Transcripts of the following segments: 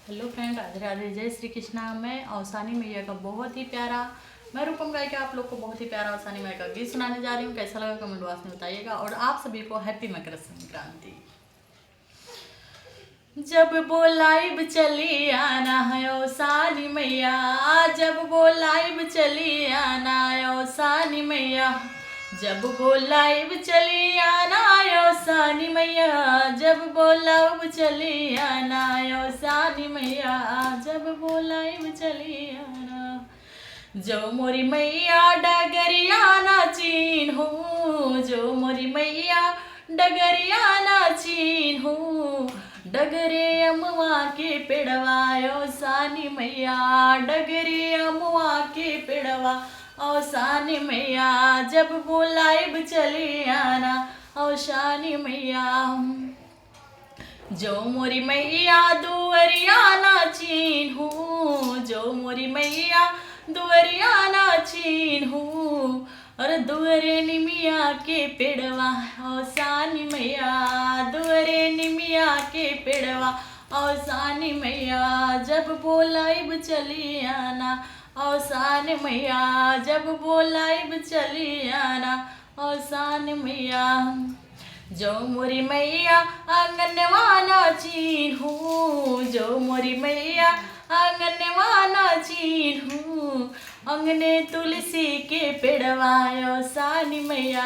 Hello friend, Radhe Radhe, जय श्री कृष्णा। मैं औसानी मैया का बहुत ही प्यारा, मैं रूपम गाय के आप लोग को बहुत ही प्यारा औसानी मैया का गीत सुनाने जा रही हूँ। कैसा लगा कमेंट बॉक्स में बताइएगा और आप सभी को हैप्पी मकर संक्रांति। जब वो लाइव चली आना है औसानी मैया, जब वो लाइव चली आना है औसानी मैया, जब वो लाइव चली आना औसानी मैया, जब वो लाइव चली आना औसानी मैया, जब वो लाइव चली आना। जो मोरी मैया डगरिया नाचीन हूँ, जो मोरी मैया डगरिया नाचीन हूँ, डगरे अमुआ के पेड़वा औसानी मैया, डगरे अमुआ के पेड़वा औसानी मैया, जब वो लाइव चली आना औसानी मैया। जो मोरी मैया दुअरिया नाचीन हूँ, जो मोरी मैया दुअरिया नाचीन हूँ, और दुअरे निमिया के पेड़वा औसानी मैया, दुअरे निमिया के पेड़वा औसानी मैया, जब वो लाइव चली आना औसानी मैया, जब वो लाइव चली आना औसानी मैया। जो मोरी मैया आंगनवा नाचीन हूँ, जो मोरी मैया आंगनवा नाचीन हूँ, अंगने तुलसी के पेड़वा औसानी मैया,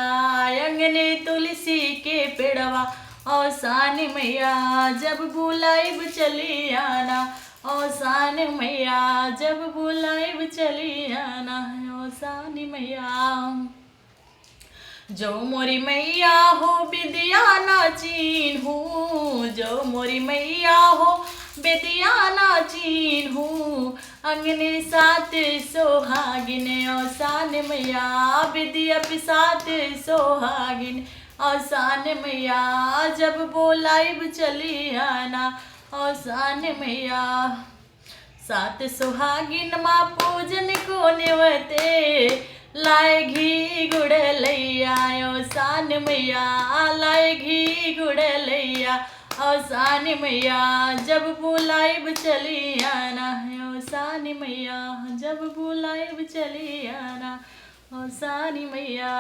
अंगने तुलसी के पेड़वा औसानी मैया, जब बुलाइब चली आना औसानी मैया, जब बुलाइब चली आना औसानी मैया। जो मोरी मैया हो विद्या नाचीन हूँ, जो मोरी मैया हो विद्या नाचीन हूँ, अंगने साथ सोहागिन औसान मैया, विद्या पिसात सोहागिन औसान मैया, जब वो लाइव चली आना औसान मैया। सात सुहागिन माँ पूजन को निवते, लाए घी गुड़ लैया औसान मैया, लाए घी गुड़ लैया औसान मैया, जब बुलाइब चली आना औसान मैया, जब बुलाइब चली आना औसान मैया।